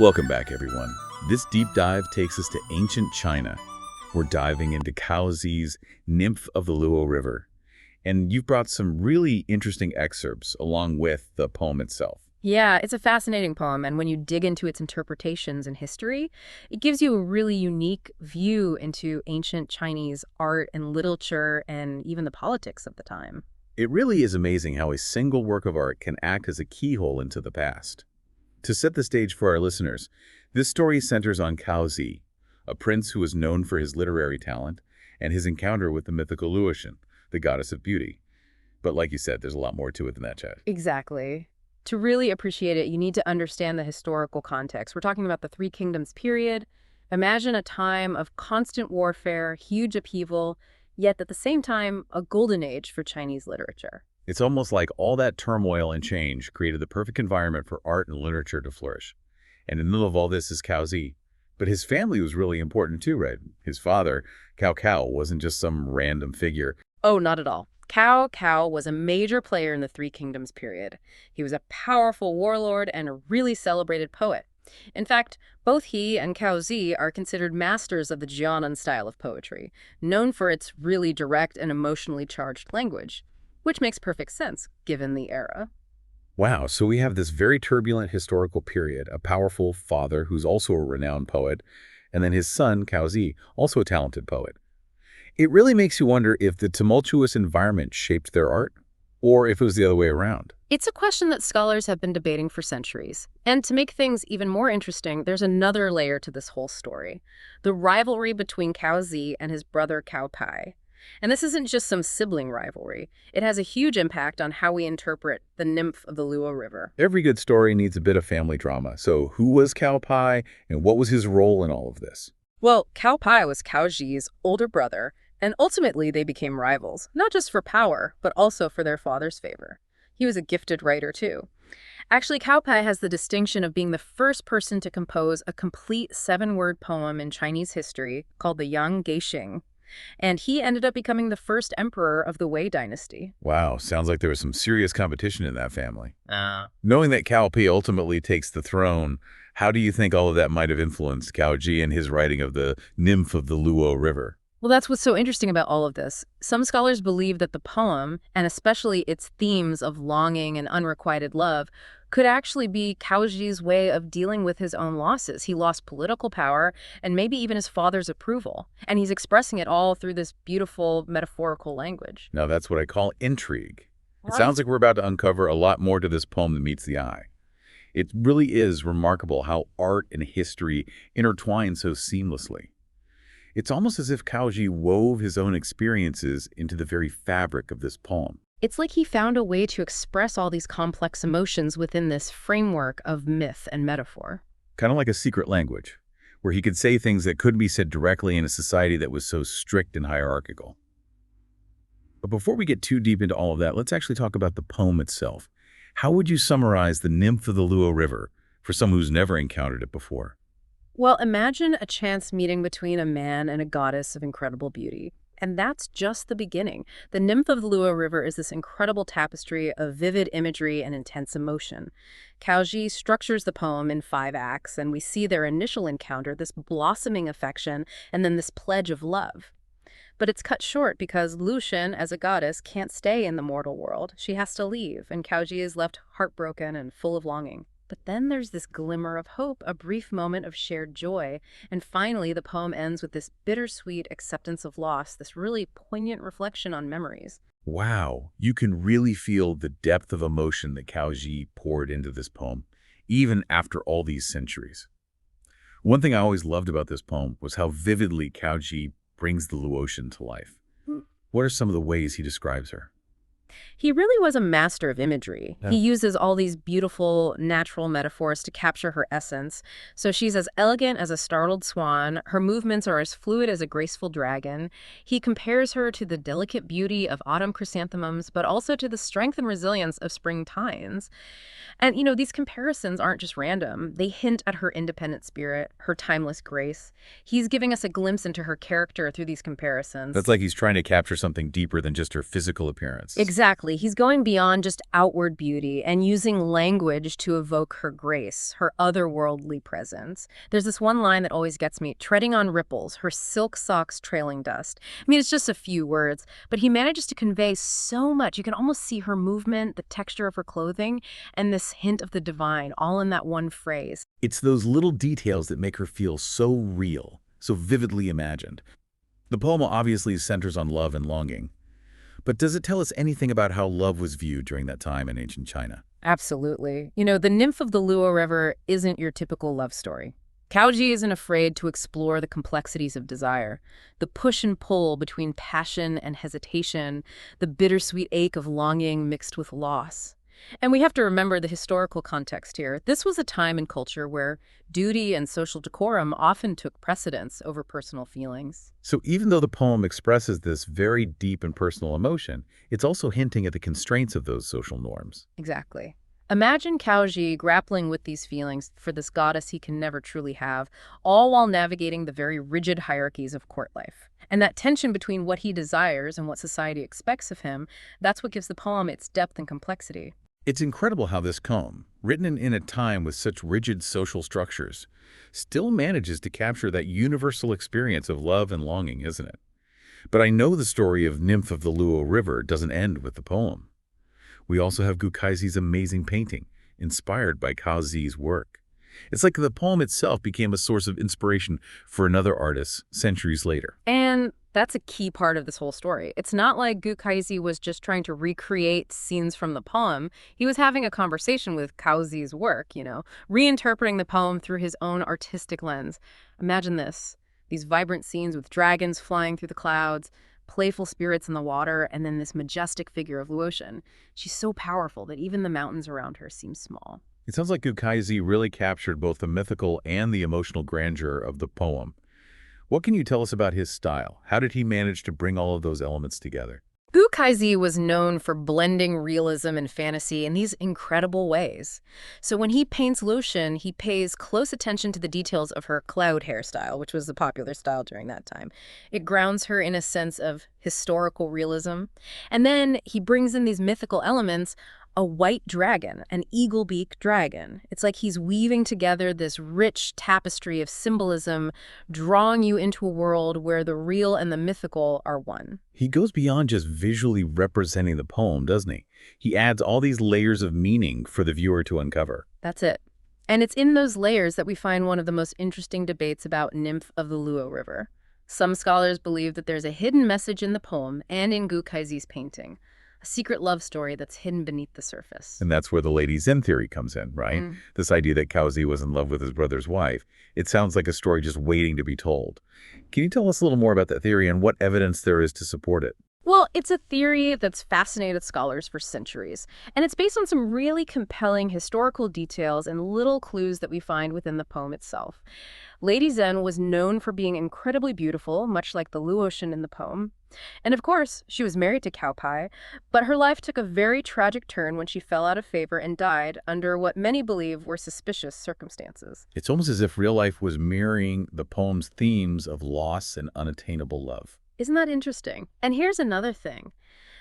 Welcome back, everyone. This deep dive takes us to ancient China. We're diving into Cao Zhi's Nymph of the Luo River. And you've brought some really interesting excerpts along with the poem itself. Yeah, it's a fascinating poem, and when you dig into its interpretations and history, it gives you a really unique view into ancient Chinese art and literature and even the politics of the time. It really is amazing how a single work of art can act as a keyhole into the past. To set the stage for our listeners, this story centers on Cao Zhi, a prince who was known for his literary talent and his encounter with the mythical Luo, the goddess of beauty. But like you said, there's a lot more to it than that, Chad. Exactly. To really appreciate it, you need to understand the historical context. We're talking about the Three Kingdoms period. Imagine a time of constant warfare, huge upheaval, yet at the same time, a golden age for Chinese literature. It's almost like all that turmoil and change created the perfect environment for art and literature to flourish. And in the middle of all this is Cao Zhi. But his family was really important too, right? His father, Cao, wasn't just some random figure. Oh, not at all. Cao was a major player in the Three Kingdoms period. He was a powerful warlord and a really celebrated poet. In fact, both he and Cao Zhi are considered masters of the Jianan style of poetry, known for its really direct and emotionally charged language, which makes perfect sense given the era. Wow, so we have this very turbulent historical period, a powerful father who's also a renowned poet, and then his son, Cao Zhi, also a talented poet. It really makes you wonder if the tumultuous environment shaped their art, or if it was the other way around. It's a question that scholars have been debating for centuries. And to make things even more interesting, there's another layer to this whole story: the rivalry between Cao Zhi and his brother Cao Pi. And this isn't just some sibling rivalry. It has a huge impact on how we interpret the Nymph of the Luo River. Every good story needs a bit of family drama. So who was Cao Pi, and what was his role in all of this? Well, Cao Pi was Cao Zhi's older brother, and ultimately they became rivals, not just for power, but also for their father's favor. He was a gifted writer, too. Actually, Cao Pi has the distinction of being the first person to compose a complete 7-word poem in Chinese history called the Yang Geishing, and he ended up becoming the first emperor of the Wei dynasty. Wow, sounds like there was some serious competition in that family. Knowing that Cao Pi ultimately takes the throne, how do you think all of that might have influenced Cao Zhi and his writing of the Nymph of the Luo River? Well, that's what's so interesting about all of this. Some scholars believe that the poem, and especially its themes of longing and unrequited love, could actually be Cao Zhi's way of dealing with his own losses. He lost political power and maybe even his father's approval. And he's expressing it all through this beautiful metaphorical language. Now that's what I call intrigue. It sounds like we're about to uncover a lot more to this poem than meets the eye. It really is remarkable how art and history intertwine so seamlessly. It's almost as if Cao Zhi wove his own experiences into the very fabric of this poem. It's like he found a way to express all these complex emotions within this framework of myth and metaphor. Kind of like a secret language, where he could say things that couldn't be said directly in a society that was so strict and hierarchical. But before we get too deep into all of that, let's actually talk about the poem itself. How would you summarize the Nymph of the Luo River for someone who's never encountered it before? Well, imagine a chance meeting between a man and a goddess of incredible beauty. And that's just the beginning. The Nymph of the Luo River is this incredible tapestry of vivid imagery and intense emotion. Cao Zhi structures the poem in 5 acts, and we see their initial encounter, this blossoming affection, and then this pledge of love. But it's cut short because Luo, as a goddess, can't stay in the mortal world. She has to leave, and Cao Zhi is left heartbroken and full of longing. But then there's this glimmer of hope, a brief moment of shared joy, and finally the poem ends with this bittersweet acceptance of loss, this really poignant reflection on memories. Wow, you can really feel the depth of emotion that Cao Zhi poured into this poem, even after all these centuries. One thing I always loved about this poem was how vividly Cao Zhi brings the Luotian to life. What are some of the ways he describes her? He really was a master of imagery. Yeah. He uses all these beautiful natural metaphors to capture her essence. So she's as elegant as a startled swan. Her movements are as fluid as a graceful dragon. He compares her to the delicate beauty of autumn chrysanthemums, but also to the strength and resilience of spring tines. And, these comparisons aren't just random. They hint at her independent spirit, her timeless grace. He's giving us a glimpse into her character through these comparisons. That's like he's trying to capture something deeper than just her physical appearance. Exactly. Exactly. He's going beyond just outward beauty and using language to evoke her grace, her otherworldly presence. There's this one line that always gets me, treading on ripples, her silk socks trailing dust. I mean, it's just a few words, but he manages to convey so much. You can almost see her movement, the texture of her clothing, and this hint of the divine, all in that one phrase. It's those little details that make her feel so real, so vividly imagined. The poem obviously centers on love and longing. But does it tell us anything about how love was viewed during that time in ancient China? Absolutely. You know, the Nymph of the Luo River isn't your typical love story. Cao Zhi isn't afraid to explore the complexities of desire, the push and pull between passion and hesitation, the bittersweet ache of longing mixed with loss. And we have to remember the historical context here. This was a time and culture where duty and social decorum often took precedence over personal feelings. So even though the poem expresses this very deep and personal emotion, it's also hinting at the constraints of those social norms. Exactly. Imagine Cao Zhi grappling with these feelings for this goddess he can never truly have, all while navigating the very rigid hierarchies of court life. And that tension between what he desires and what society expects of him, that's what gives the poem its depth and complexity. It's incredible how this poem, written in a time with such rigid social structures, still manages to capture that universal experience of love and longing, isn't it? But I know the story of Nymph of the Luo River doesn't end with the poem. We also have Gu Kaizhi's amazing painting, inspired by Cao Zhi's work. It's like the poem itself became a source of inspiration for another artist centuries later. And that's a key part of this whole story. It's not like Gu Kaizhi was just trying to recreate scenes from the poem. He was having a conversation with Cao Zhi's work, reinterpreting the poem through his own artistic lens. Imagine this, these vibrant scenes with dragons flying through the clouds, playful spirits in the water, and then this majestic figure of Luotian. She's so powerful that even the mountains around her seem small. It sounds like Gu Kaizhi really captured both the mythical and the emotional grandeur of the poem. What can you tell us about his style? How did he manage to bring all of those elements together? Gu Kaizhi was known for blending realism and fantasy in these incredible ways. So when he paints Luotian, he pays close attention to the details of her cloud hairstyle, which was a popular style during that time. It grounds her in a sense of historical realism. And then he brings in these mythical elements, a white dragon, an eagle-beak dragon. It's like he's weaving together this rich tapestry of symbolism, drawing you into a world where the real and the mythical are one. He goes beyond just visually representing the poem, doesn't he? He adds all these layers of meaning for the viewer to uncover. That's it. And it's in those layers that we find one of the most interesting debates about Nymph of the Luo River. Some scholars believe that there's a hidden message in the poem and in Gu Kaizhi's painting. A secret love story that's hidden beneath the surface. And that's where the Lady Zen theory comes in, right? This idea that Cao Zhi was in love with his brother's wife. It sounds like a story just waiting to be told. Can you tell us a little more about that theory and what evidence there is to support it? Well, it's a theory that's fascinated scholars for centuries, and it's based on some really compelling historical details and little clues that we find within the poem itself. Lady Zen was known for being incredibly beautiful, much like the Luotian in the poem. And of course, she was married to Cao Pai, but her life took a very tragic turn when she fell out of favor and died under what many believe were suspicious circumstances. It's almost as if real life was mirroring the poem's themes of loss and unattainable love. Isn't that interesting? And here's another thing.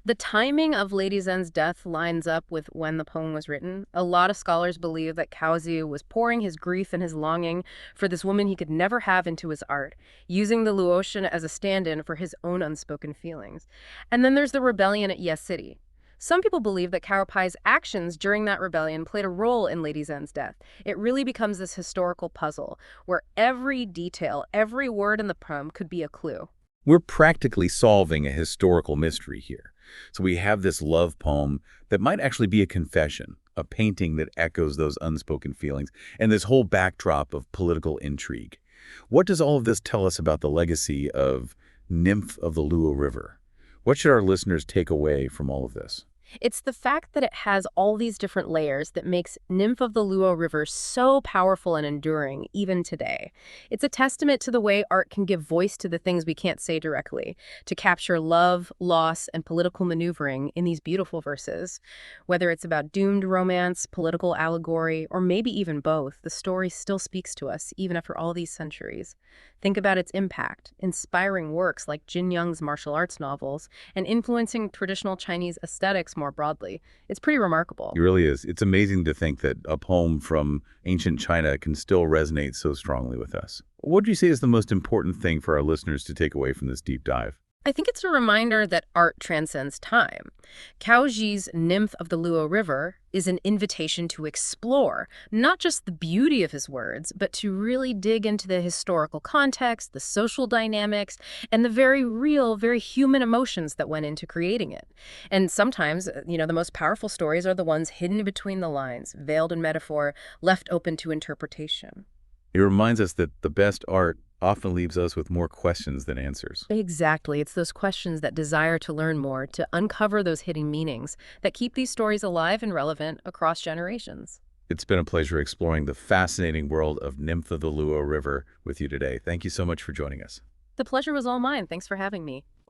The timing of Lady Zen's death lines up with when the poem was written. A lot of scholars believe that Cao Zhi was pouring his grief and his longing for this woman he could never have into his art, using the Luotian as a stand-in for his own unspoken feelings. And then there's the rebellion at Yes City. Some people believe that Cao Pai's actions during that rebellion played a role in Lady Zen's death. It really becomes this historical puzzle where every detail, every word in the poem could be a clue. We're practically solving a historical mystery here. So we have this love poem that might actually be a confession, a painting that echoes those unspoken feelings, and this whole backdrop of political intrigue. What does all of this tell us about the legacy of Nymph of the Luo River? What should our listeners take away from all of this? It's the fact that it has all these different layers that makes Nymph of the Luo River so powerful and enduring, even today. It's a testament to the way art can give voice to the things we can't say directly, to capture love, loss, and political maneuvering in these beautiful verses. Whether it's about doomed romance, political allegory, or maybe even both, the story still speaks to us, even after all these centuries. Think about its impact, inspiring works like Jin Young's martial arts novels, and influencing traditional Chinese aesthetics more broadly. It's pretty remarkable. It really is. It's amazing to think that a poem from ancient China can still resonate so strongly with us. What would you say is the most important thing for our listeners to take away from this deep dive? I think it's a reminder that art transcends time. Cao Zhi's Nymph of the Luo River is an invitation to explore not just the beauty of his words, but to really dig into the historical context, the social dynamics, and the very real, very human emotions that went into creating it. And sometimes, the most powerful stories are the ones hidden between the lines, veiled in metaphor, left open to interpretation. It reminds us that the best art often leaves us with more questions than answers. Exactly. It's those questions that desire to learn more, to uncover those hidden meanings that keep these stories alive and relevant across generations. It's been a pleasure exploring the fascinating world of Nymph of the Luo River with you today. Thank you so much for joining us. The pleasure was all mine. Thanks for having me.